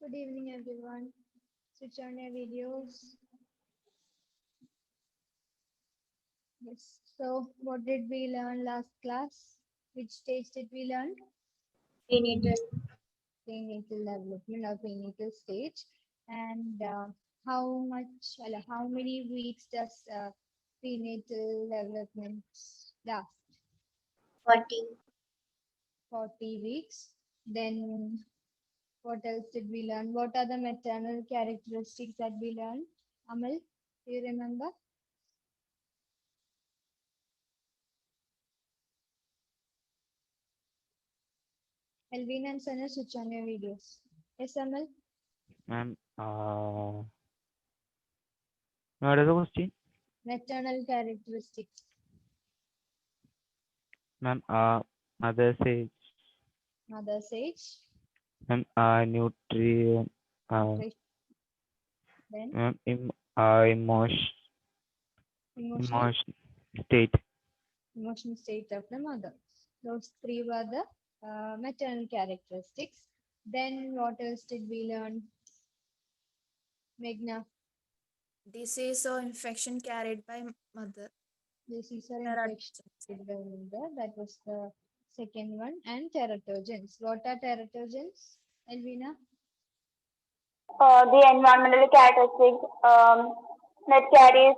Good evening, everyone. Switch on your videos. Yes. So, what did we learn last class? Which stage did we learn? Prenatal. Prenatal development or prenatal stage. And how much, how many weeks does prenatal development last? 40. 40 weeks. Then, what else did we learn? What are the maternal characteristics that we learned? Amal, do you remember? Elvin and Sana, switch on your videos. Yes, Amal? Ma'am, what is the question? Maternal characteristics. Ma'am, mother's age. Mother's age. Ma'am, nutrient. Nutrition. Then Ma'am, emotion emotional. state. Emotional state of the mother. Those three were the maternal characteristics. Then what else did we learn? Megna, Disease or infection carried by mother. disease or Teratogens. infection. Did we remember? That was the second one. And teratogens. What are teratogens, Elvina? The environmental characteristics that carries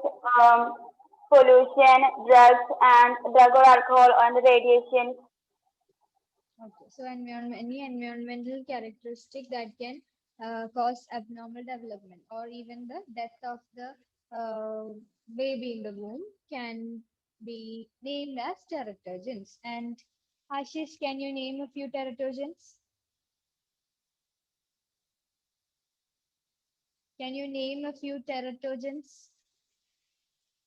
pollution, drugs, and drug or alcohol, and radiation. Okay, so any environmental characteristic that can cause abnormal development or even the death of the baby in the womb can be named as teratogens. And Ashish, can you name a few teratogens? Can you name a few teratogens?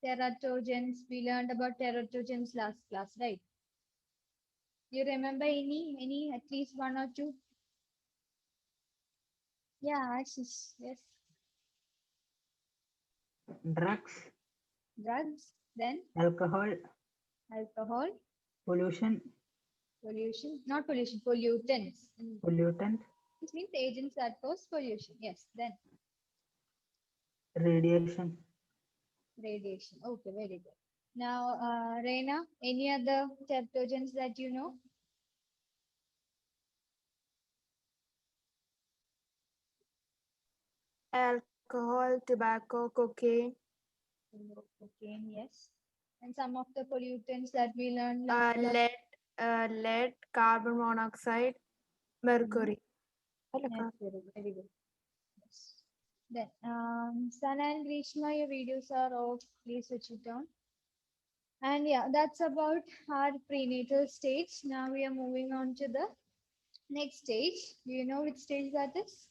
Teratogens, we learned about teratogens last class, right? You remember any, at least one or two? Yeah, Ashish, yes. Drugs, Drugs, then alcohol, alcohol, pollution, pollution, not pollution, pollutants. pollutant, This means agents that cause pollution. Yes, then radiation, radiation. Okay, very good. Now, Reina, any other teratogens that you know? Alcohol, tobacco, cocaine, Cocaine, yes. And some of the pollutants that we learned last class. lead, carbon monoxide, mercury. Mercury, very good. Yes. Then, Sana and Grishma, your videos are off. Please switch it on. And yeah, that's about our prenatal stage. Now we are moving on to the next stage. Do you know which stage that is?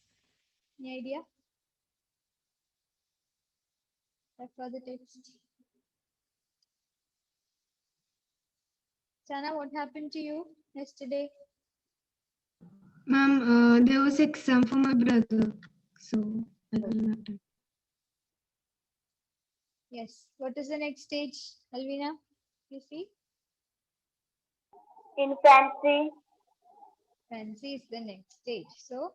Any idea? For the text. Sana, what happened to you yesterday? Ma'am, there was exam for my brother, so I couldn't attend. Yes. What is the next stage, Alvina? You see? Infancy. Fancy is the next stage. So,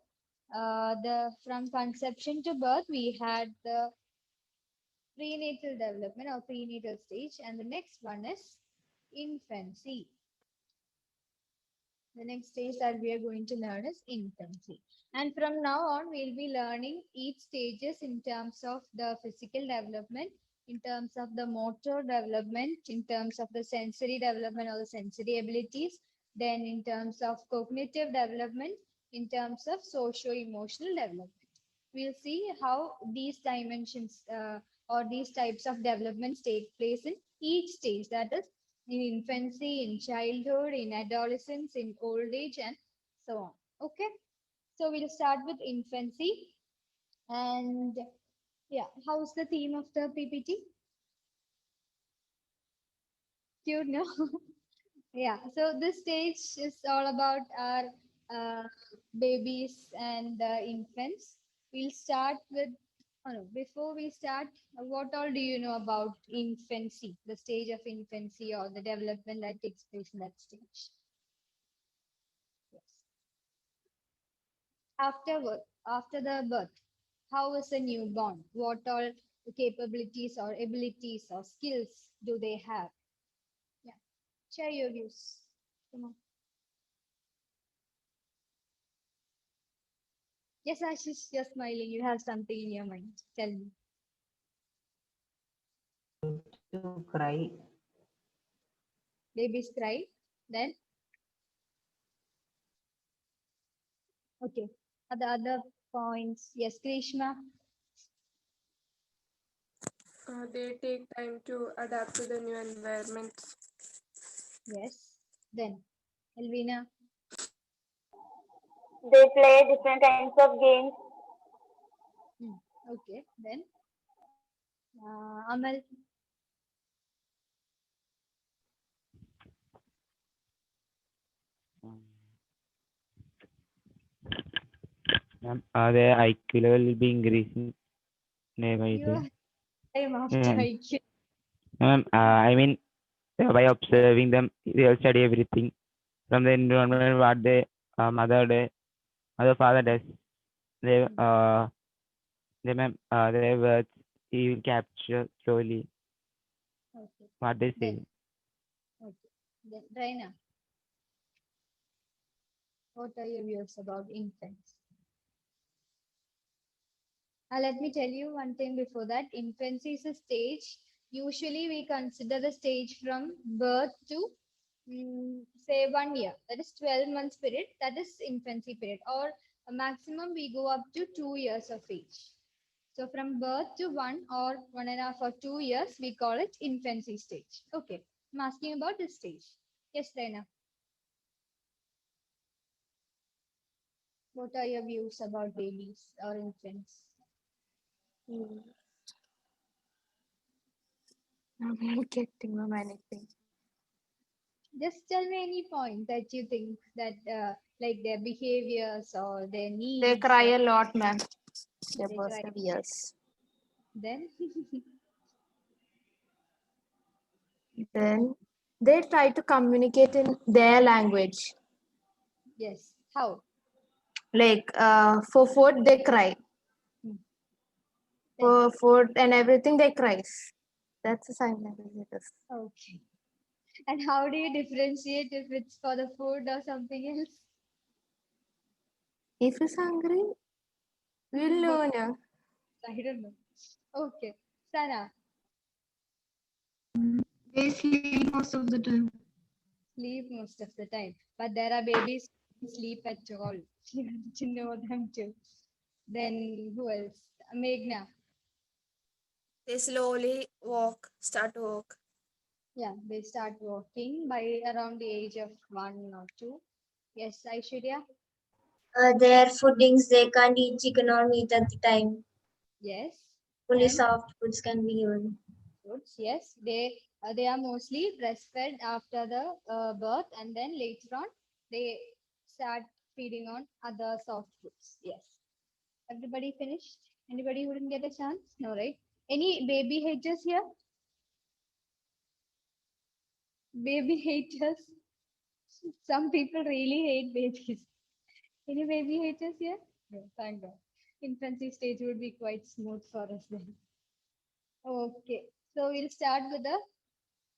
the from conception to birth, we had the prenatal development or prenatal stage, and the next one is infancy. The next stage that we are going to learn is infancy. And from now on, we'll be learning each stages in terms of the physical development, in terms of the motor development, in terms of the sensory development or the sensory abilities, then in terms of cognitive development, in terms of socio-emotional development. We'll see how these dimensions or these types of developments take place in each stage, that is in infancy, in childhood, in adolescence, in old age, and so on. Okay, so we'll start with infancy. And yeah, how's the theme of the PPT? Cute, no? Yeah, so this stage is all about our babies and infants. We'll start with, oh no, before we start, what all do you know about infancy, the stage of infancy or the development that takes place in that stage? Yes. after the birth, how is a newborn? What all capabilities or abilities or skills do they have? Yeah, share your views. Come on. Yes, Ashish, you're smiling. You have something in your mind. Tell me. to cry, Babies cry. Then, okay. The other points. Yes, Krishma. They take time to adapt to the new environment. Yes. Then, Elvina. They play different kinds of games. Okay. Then, Amal. Ma'am, their IQ level will be increasing day by You day. are time after Yeah. IQ. Ma'am, I mean, by observing them, they'll study everything from the environment, what they mother father does. They ma'am, their words he will capture slowly Okay. what they say. Then, okay. Then, Raina. What are your views about infants? Let me tell you one thing before that. Infancy is a stage. Usually, we consider the stage from birth to say 1 year. That is 12 months period. That is infancy period. Or a maximum we go up to 2 years of age. So from birth to 1.5 or 2 years, we call it infancy stage. Okay. I'm asking about this stage. Yes, Raina. What are your views about babies or infants? I'm not getting them anything. Just tell me any point that you think that like their behaviors or their needs. They cry or a lot, ma'am. They They burst cry. of tears. Then Then they try to communicate in their language. yes, how? Like for food, they cry. Then, For food and everything, they cries. That's a sign language. It is. okay. And how do you differentiate if it's for the food or something else? If he's hungry, we'll know. No? I don't know. Okay, Sana, They sleep most of the time. sleep most of the time, but there are babies who don't sleep at all. You have to know them too. Then who else? Meghna. They slowly start to walk. Yeah, they start walking by around the age of 1 or 2. Yes, Aishwarya. Their foodings, they can't eat chicken or meat at the time. Yes. Only And soft foods can be given. foods, yes, they are mostly breastfed after the birth, and then later on they start feeding on other soft foods. Yes. Everybody finished? Anybody who didn't get a chance? No, right? Any baby haters here? Baby haters? Some people really hate babies. Any baby haters here? No, thank God. Infancy stage would be quite smooth for us then. Okay, so we'll start with the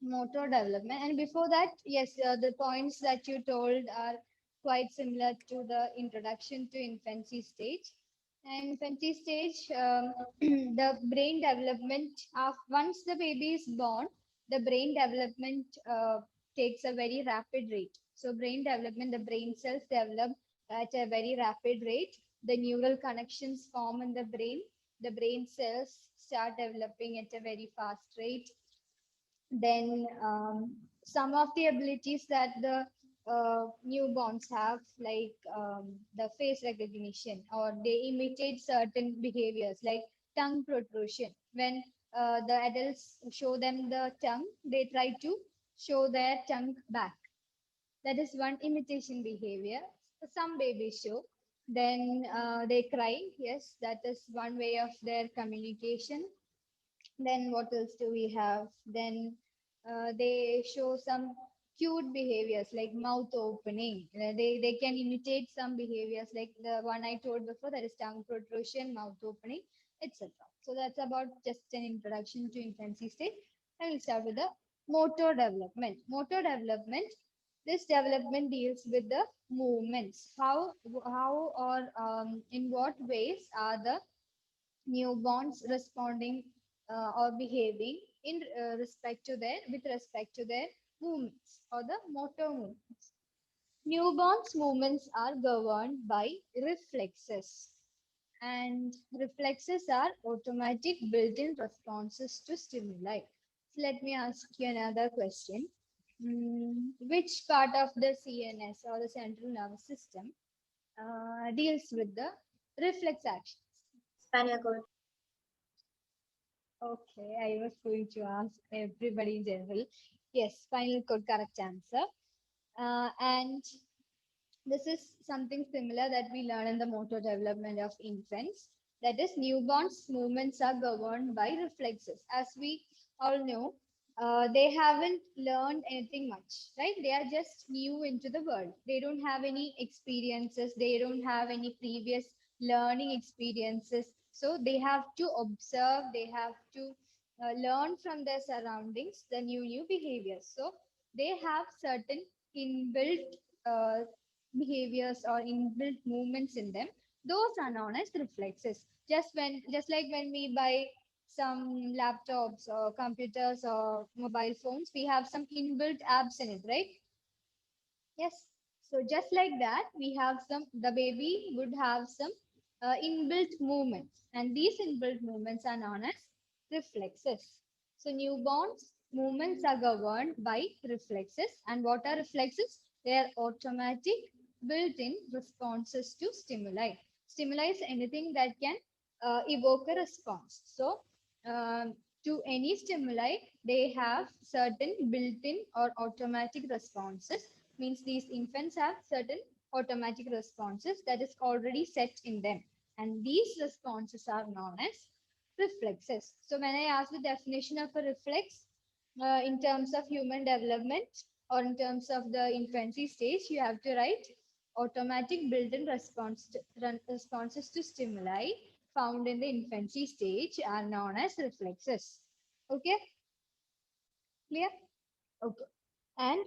motor development. And before that, yes, the points that you told are quite similar to the introduction to infancy stage. And infancy stage, the brain development of once the baby is born, the brain development takes a very rapid rate. So brain development, the brain cells develop at a very rapid rate. The neural connections form in the brain. The brain cells start developing at a very fast rate. Then some of the abilities that the newborns have, like the face recognition, or they imitate certain behaviors like tongue protrusion. When the adults show them the tongue, they try to show their tongue back. That is one imitation behavior. Some babies show. Then they cry. Yes, that is one way of their communication. Then what else do we have? Then they show some cute behaviors like mouth opening. They can imitate some behaviors like the one I told before, that is tongue protrusion, mouth opening, etc. So that's about just an introduction to infancy stage. I will start with the motor development. Motor development. This development deals with the movements. How or in what ways are the newborns responding or behaving in with respect to their movements or the motor movements. Newborns' movements are governed by reflexes, and reflexes are automatic built-in responses to stimuli. So let me ask you another question. Which part of the CNS or the central nervous system deals with the reflex actions? Spinal cord. Okay, I was going to ask everybody in general. Yes, spinal cord, correct answer. And this is something similar that we learn in the motor development of infants. That is, newborns' movements are governed by reflexes. As we all know, they haven't learned anything much, right? They are just new into the world. They don't have any experiences. They don't have any previous learning experiences. So they have to observe. They have to learn from their surroundings, the new behaviors. So they have certain inbuilt behaviors or inbuilt movements in them. Those are known as reflexes. Just like when we buy some laptops or computers or mobile phones, we have some inbuilt apps in it, right? Yes. So just like that, we have the baby would have some inbuilt movements, and these inbuilt movements are known as reflexes. So newborns movements are governed by reflexes. And what are reflexes? They are automatic built-in responses to stimuli. Stimuli is anything that can evoke a response. So to any stimuli, they have certain built-in or automatic responses. Means these infants have certain automatic responses that is already set in them. And these responses are known as reflexes. So when I ask the definition of a reflex in terms of human development or in terms of the infancy stage, you have to write automatic built-in responses to stimuli found in the infancy stage are known as reflexes. Okay, clear? Okay. And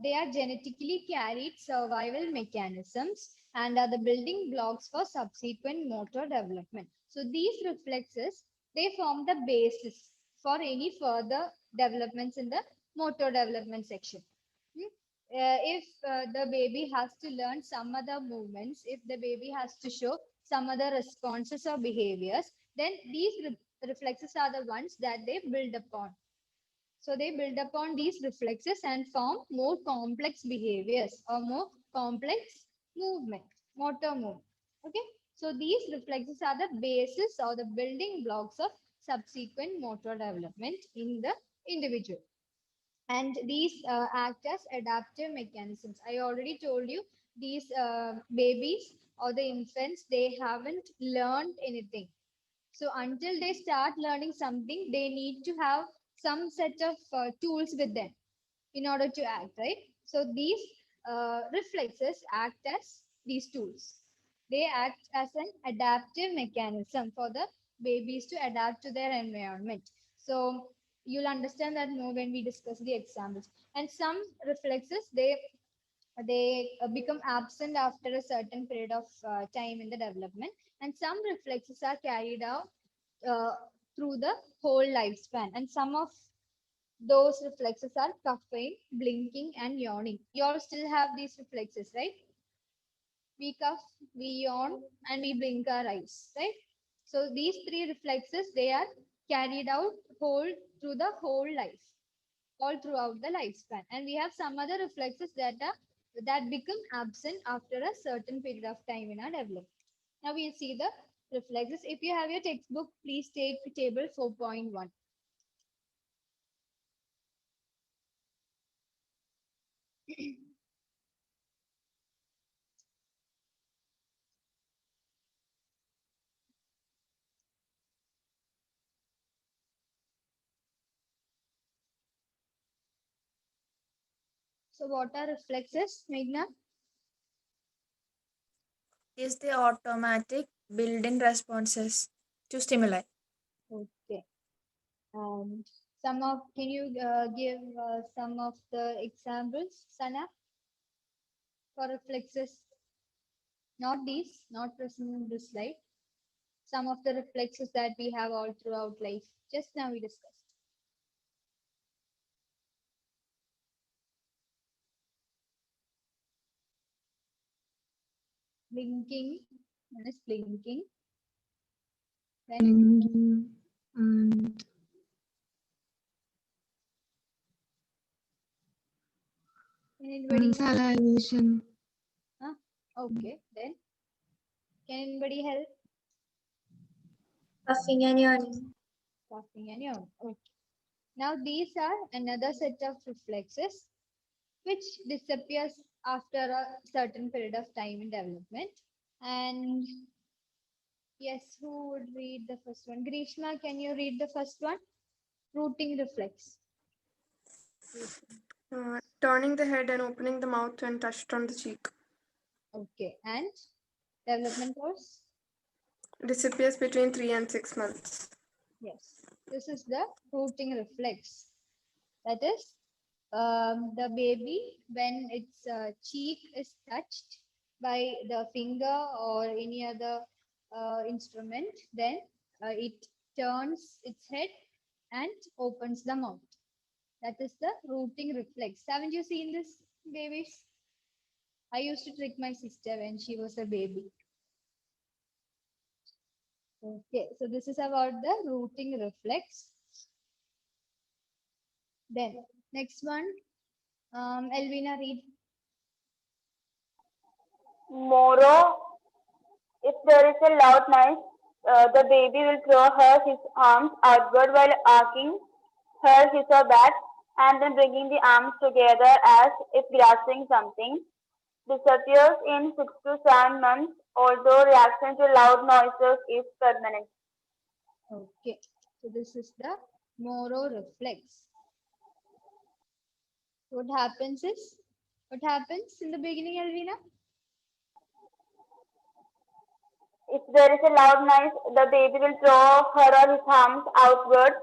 they are genetically carried survival mechanisms and are the building blocks for subsequent motor development. So these reflexes, they form the basis for any further developments in the motor development section. If the baby has to learn some other movements, if the baby has to show some other responses or behaviors, then these reflexes are the ones that they build upon. So they build upon these reflexes and form more complex behaviors or more complex movement, motor movement. Okay. So these reflexes are the basis or the building blocks of subsequent motor development in the individual. And these act as adaptive mechanisms. I already told you these babies or the infants, they haven't learned anything. So until they start learning something, they need to have some set of tools with them in order to act, right? So these reflexes act as these tools. They act as an adaptive mechanism for the babies to adapt to their environment. So you'll understand that more when we discuss the examples. And some reflexes, they become absent after a certain period of time in the development, and some reflexes are carried out uh, through the whole lifespan, and some of those reflexes are cuffing, blinking, and yawning. You all still have these reflexes, right? We cuff, we yawn, and we blink our eyes, right? So these three reflexes, they are carried out through the whole life, all throughout the lifespan. And we have some other reflexes that become absent after a certain period of time in our development. Now we'll see the reflexes. If you have your textbook, please take table 4.1. So what are reflexes, Meghna? Is the automatic built-in responses to stimuli. Okay. And can you give some of the examples, Sana, for reflexes? Not these, not present in this slide. Some of the reflexes that we have all throughout life. Just now we discussed. Blinking, one is blinking. Then Blinking and anybody? salivation. Huh? Okay. Then can anybody help? Puffing and yawning. Coughing and yawn. Okay. Now these are another set of reflexes which disappears after a certain period of time in development. And yes, who would read the first one? Grishma, can you read the first one? Rooting reflex. Turning the head and opening the mouth when touched on the cheek. Okay. And development course? Disappears between 3 and 6 months. Yes. This is the rooting reflex. That is, the baby, when its cheek is touched by the finger or any other instrument, then it turns its head and opens the mouth. That is the rooting reflex. Haven't you seen this, babies? I used to trick my sister when she was a baby. Okay, so this is about the rooting reflex. Then next one, Elvina, read. Moro, if there is a loud noise, the baby will throw his arms outward while arcing his or back and then bringing the arms together as if grasping something. Disappears in 6 to 7 months, although reaction to loud noises is permanent. Okay, so this is the Moro reflex. What happens in the beginning, Elvina? If there is a loud noise, the baby will throw her or his arms outward.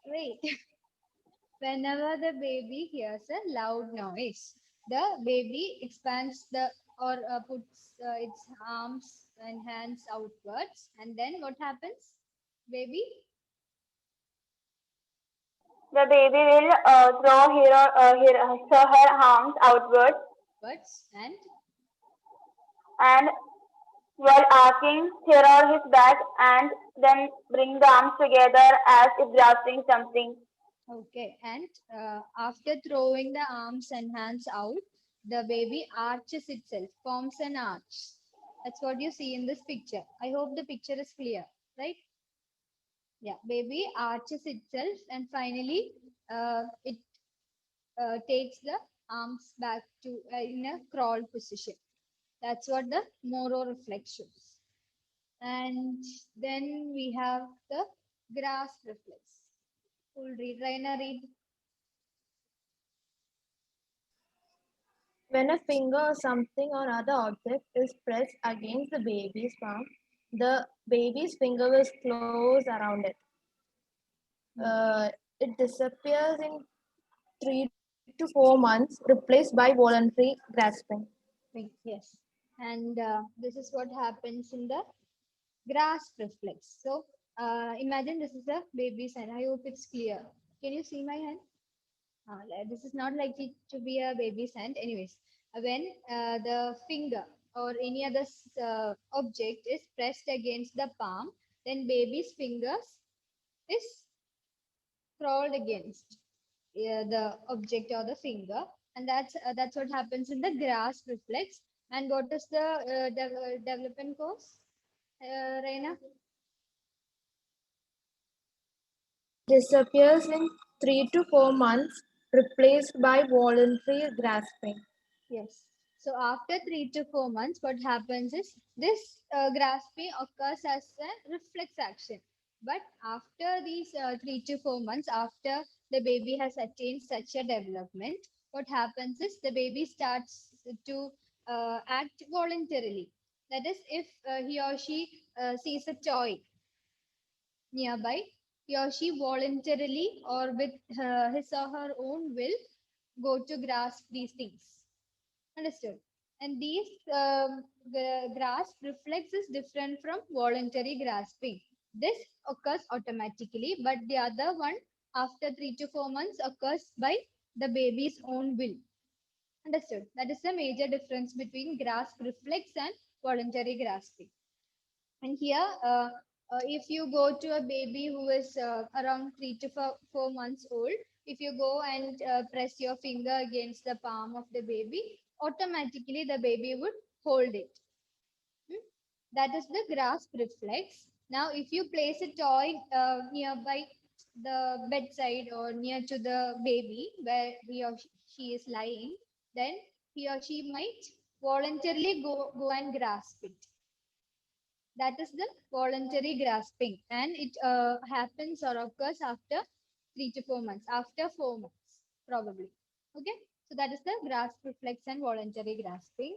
Wait. Whenever the baby hears a loud noise, the baby expands puts its arms and hands outwards, and then what happens? Baby? The baby will throw her arms outward Outwards and while arcing her or his back and then bring the arms together as if grasping something. okay, and after throwing the arms and hands out, the baby arches itself, forms an arch. That's what you see in this picture. I hope the picture is clear, right? Yeah, baby arches itself and finally it takes the arms back to in a crawl position. That's what the Moro reflex shows. And then we have the grasp reflex. Who'll read? Raina, read. When a finger or something or other object is pressed against the baby's palm, the baby's finger will close around it. It disappears in 3 to 4 months, replaced by voluntary grasping. Yes. And this is what happens in the grasp reflex. So imagine this is a baby's hand. I hope it's clear. Can you see my hand? This is not likely to be a baby's hand. Anyways, when the finger or any other object is pressed against the palm, then baby's fingers is crawled against the object or the finger, and that's what happens in the grasp reflex. And what is the development course, Reina? Disappears in 3 to 4 months, replaced by voluntary grasping. Yes. So after 3 to 4 months, what happens is this grasping occurs as a reflex action. But after these 3 to 4 months, after the baby has attained such a development, what happens is the baby starts to act voluntarily. That is, if he or she sees a toy nearby, he or she voluntarily or with his or her own will go to grasp these things. Understood? And these grasp reflex is different from voluntary grasping. This occurs automatically, but the other one after 3 to 4 months occurs by the baby's own will. Understood? That is the major difference between grasp reflex and voluntary grasping. And here, if you go to a baby who is around 3 to 4 months old, if you go and press your finger against the palm of the baby, automatically the baby would hold it. That is the grasp reflex. Now, if you place a toy nearby the bedside or near to the baby where he or she is lying, then he or she might voluntarily go and grasp it. That is the voluntary grasping, and it happens or occurs after 3 to 4 months, after 4 months, probably. Okay, so that is the grasp reflex and voluntary grasping.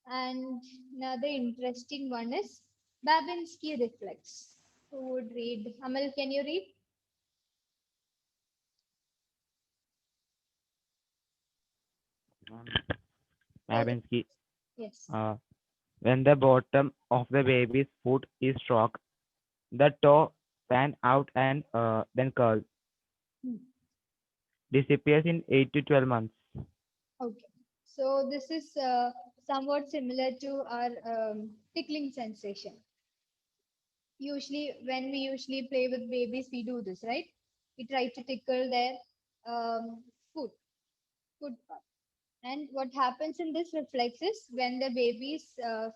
And another interesting one is Babinski reflex. Who would read? Amal, can you read? Babinski. Yes. When the bottom of the baby's foot is struck, the toe fan out and then curl. Disappears in 8 to 12 months. Okay. So this is somewhat similar to our tickling sensation. Usually, when we usually play with babies, we do this, right? We try to tickle their foot part. And what happens in this reflex is when the baby's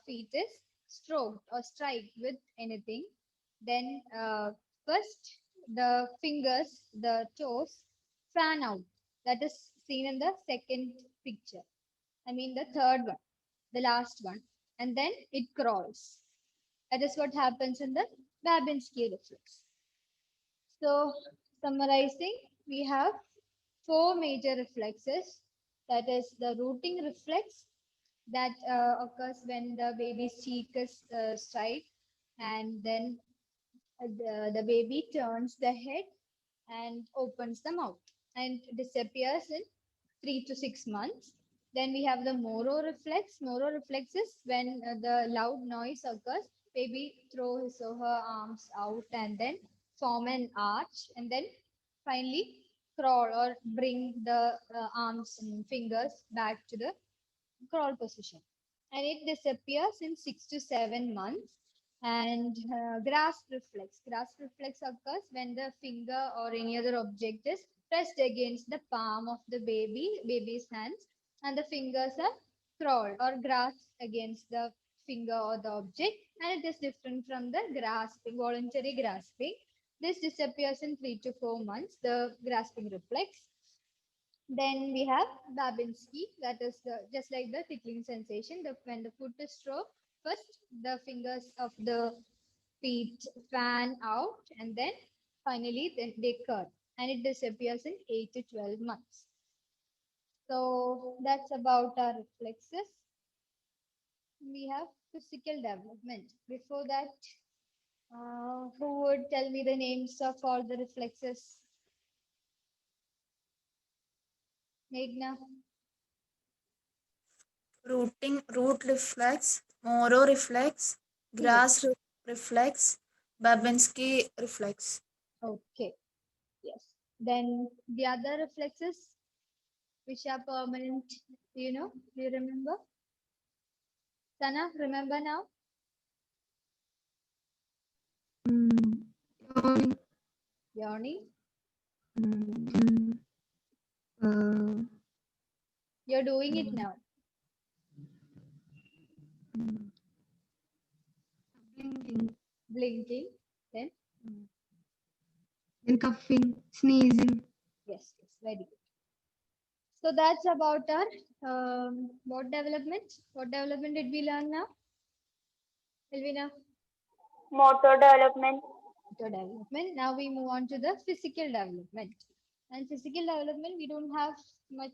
feet is stroked or striked with anything, then first the fingers, the toes fan out. That is seen in the second picture. I mean the third one, the last one. And then it crawls. That is what happens in the Babinski reflex. So summarizing, we have 4 major reflexes. That is the rooting reflex that occurs when the baby's cheek is straight, and then the baby turns the head and opens the mouth and disappears in 3 to 6 months. Then we have the Moro reflex. Moro reflex is when the loud noise occurs, baby throw his or her arms out and then form an arch, and then finally crawl or bring the arms and fingers back to the crawl position. And it disappears in 6 to 7 months. And grasp reflex. Grasp reflex occurs when the finger or any other object is pressed against the palm of the baby's hands, and the fingers are crawled or grasped against the finger or the object, and it is different from the grasping, voluntary grasping. This disappears in 3 to 4 months, the grasping reflex. Then we have Babinski, that is just like the tickling sensation. When the foot is stroked, first the fingers of the feet fan out, and then finally they curl, and it disappears in 8 to 12 months. So that's about our reflexes. We have physical development. Before that, who would tell me the names of all the reflexes? Meghna. Root reflex, Moro reflex, reflex, Babinski reflex. Okay. Yes. Then the other reflexes which are permanent, do you know? Do you remember? Sana, remember now? Yawning. Yawning. Then, You're doing it now. blinking. Blinking. Then? Then coughing, sneezing. Yes, yes, very good. So that's about our what development? What development did we learn now? Elvina? Motor development. Motor development. Now we move on to the physical development. And physical development, we don't have much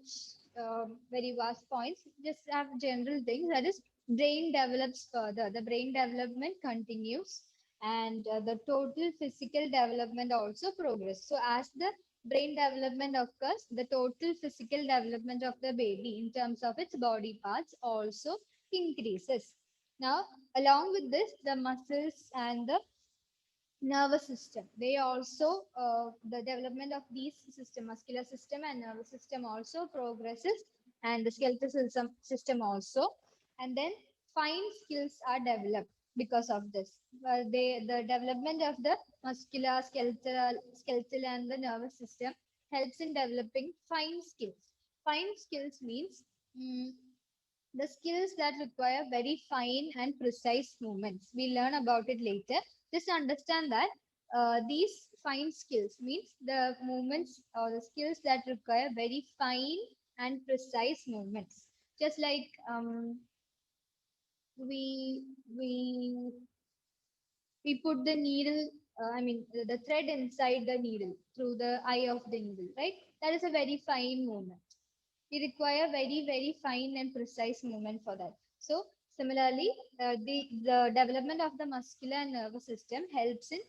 very vast points. Just have general things. That is, brain develops further. The brain development continues, and the total physical development also progress. So as the brain development occurs, the total physical development of the baby in terms of its body parts also increases. Now, along with this, the muscles and the nervous system, they also, the development of these system, muscular system and nervous system also progresses, and the skeletal system also. And then fine skills are developed because of this. The development of the muscular, skeletal and the nervous system helps in developing fine skills. Fine skills means the skills that require very fine and precise movements. We learn about it later. Just understand that these fine skills means the movements or the skills that require very fine and precise movements. Just like we we we put the needle, the thread inside the needle through the eye of the needle, right? That is a very fine movement. We require very, very fine and precise movement for that. So similarly, the development of the muscular and nervous system helps in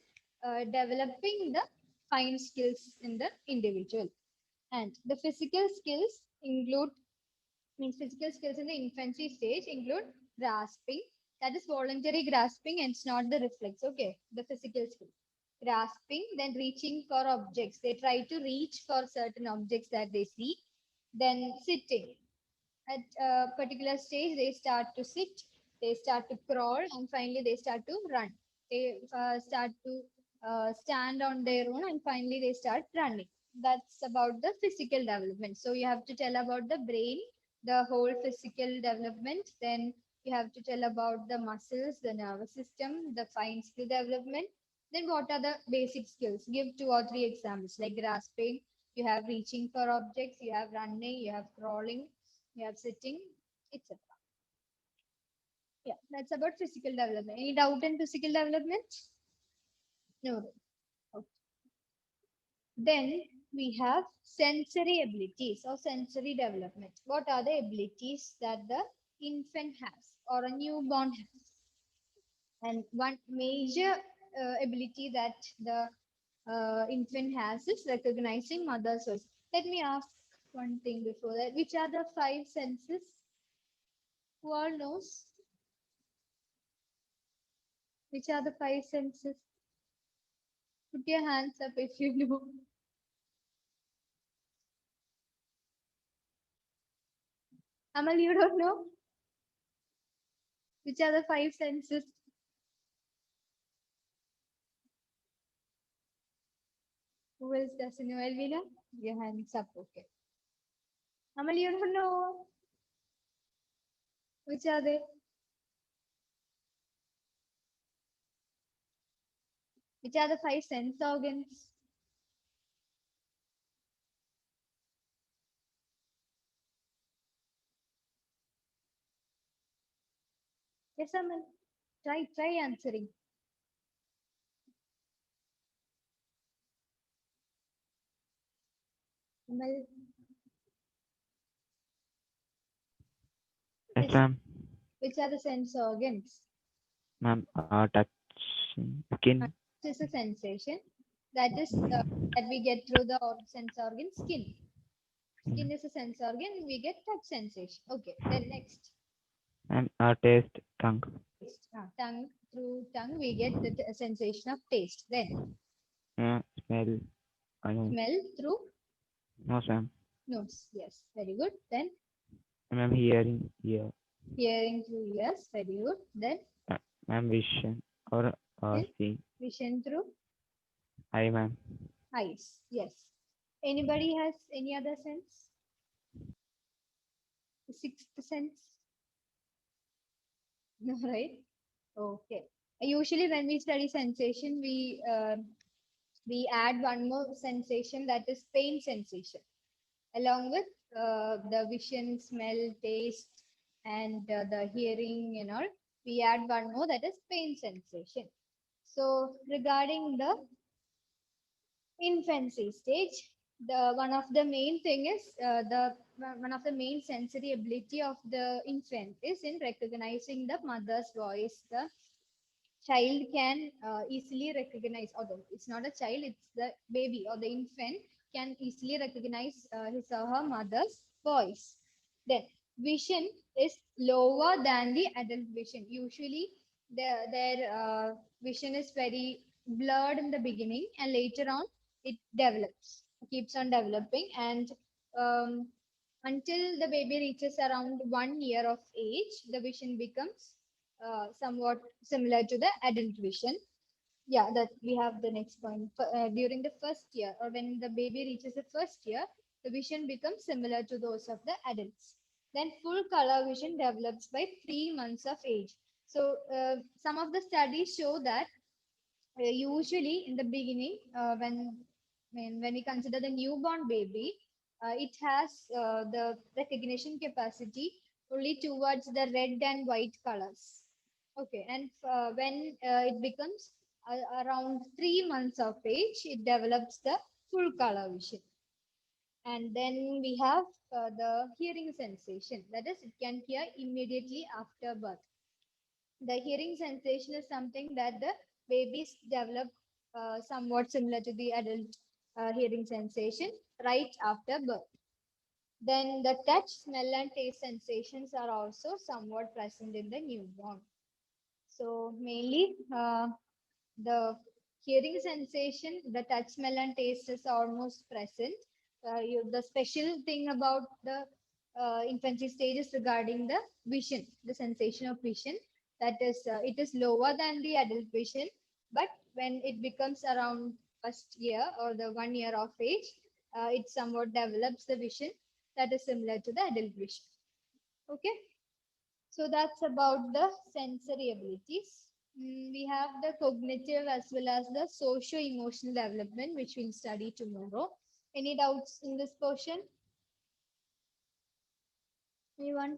developing the fine skills in the individual. And the physical skills include, physical skills in the infancy stage include grasping, that is voluntary grasping and it's not the reflex. Okay, the physical skill. Grasping, then reaching for objects. They try to reach for certain objects that they see. Then sitting. At a particular stage, they start to sit, they start to crawl, and finally they start to run. They start to stand on their own, and finally they start running. That's about the physical development. So you have to tell about the brain, the whole physical development. Then you have to tell about the muscles, the nervous system, the fine skill development. Then what are the basic skills? Give 2 or 3 examples like grasping, you have reaching for objects, you have running, you have crawling, you have sitting, etc. Yeah, that's about physical development. Any doubt in physical development? No. Okay. Then we have sensory abilities or sensory development. What are the abilities that the infant has or a newborn has? And one major ability that the infant has is recognizing mother's voice. Let me ask one thing before that. Which are the 5 senses? Who all knows? Which are the 5 senses? Put your hands up if you know. Amal, you don't know? Which are the 5 senses? Who else doesn't know? Elvina? Your hands up, okay. Amal, you don't know? Which are they? Which are the 5 sense organs? Yes, Amal. Try answering. Amal. Yes, ma'am. Which are the sense organs? Ma'am, touch, skin. This is a sensation that is that we get through the sense organ skin. Skin is a sense organ, we get touch sensation. Okay, then next. And taste, tongue. Tongue, through tongue we get the sensation of taste. Then Smell. smell through Nose, ma'am. nose. Yes, very good. Then Ma'am, hearing, ear. hearing through ears. Very good. Then Ma'am, vision or seeing. vision through Eye, ma'am. eyes. Yes. Anybody has any other sense? The 6th sense? No, right? Okay. Usually when we study sensation, we add one more sensation, that is pain sensation, along with the vision, smell, taste, and the hearing and all. We add one more, that is pain sensation. So regarding the infancy stage, the one of the main thing is the one of the main sensory ability of the infant is in recognizing the mother's voice. The child can easily recognize, although it's not a child, it's the baby or the infant can easily recognize his or her mother's voice. Then vision is lower than the adult vision. Usually their vision is very blurred in the beginning, and later on it develops, keeps on developing, and um, until the baby reaches around 1 year of age, the vision becomes somewhat similar to the adult vision. Yeah, that we have the next point. During the first year, or when the baby reaches the first year, the vision becomes similar to those of the adults. Then full color vision develops by 3 months of age. So some of the studies show that usually in the beginning, when we consider the newborn baby, it has the recognition capacity only towards the red and white colors. Okay, and when it becomes around 3 months of age, it develops the full color vision. And then we have the hearing sensation. That is, it can hear immediately after birth. The hearing sensation is something that the babies develop somewhat similar to the adult hearing sensation right after birth. Then the touch, smell, and taste sensations are also somewhat present in the newborn. So mainly the hearing sensation, the touch, smell, and taste is almost present. The special thing about the infancy stage is regarding the vision, the sensation of vision. That is, it is lower than the adult vision, but when it becomes around first year or the 1 year of age, it somewhat develops the vision that is similar to the adult vision. Okay. So that's about the sensory abilities. We have the cognitive as well as the socio-emotional development, which we'll study tomorrow. Any doubts in this portion? Anyone?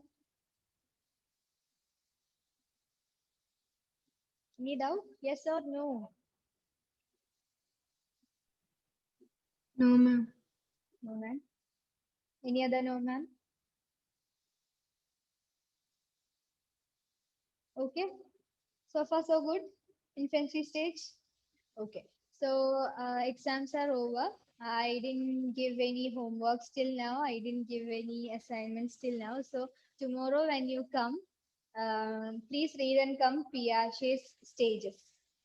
Any doubt? Yes or no? No, ma'am. No, ma'am. Any other no, ma'am? Okay. So far, so good. Infancy stage. Okay. So exams are over. I didn't give any homework till now. I didn't give any assignments till now. So tomorrow when you come, please read and come Piaget's stages.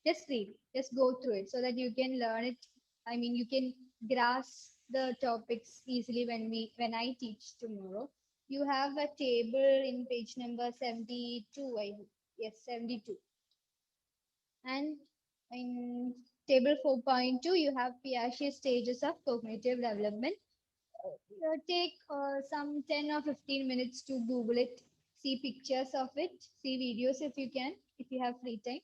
Just read. Just go through it so that you can learn it. I mean, you can grasp the topics easily when I teach tomorrow. You have a table in page number 72. I hope. Yes, 72. And in table 4.2, you have Piaget's stages of cognitive development. Take some 10 or 15 minutes to Google it, see pictures of it, see videos if you can, if you have free time,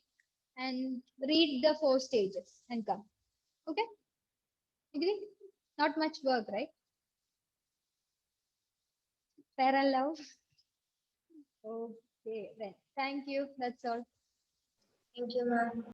and read the 4 stages and come. Okay? Agree? Not much work, right? Fair and love. Okay, then. Thank you. That's all. Thank you, ma'am.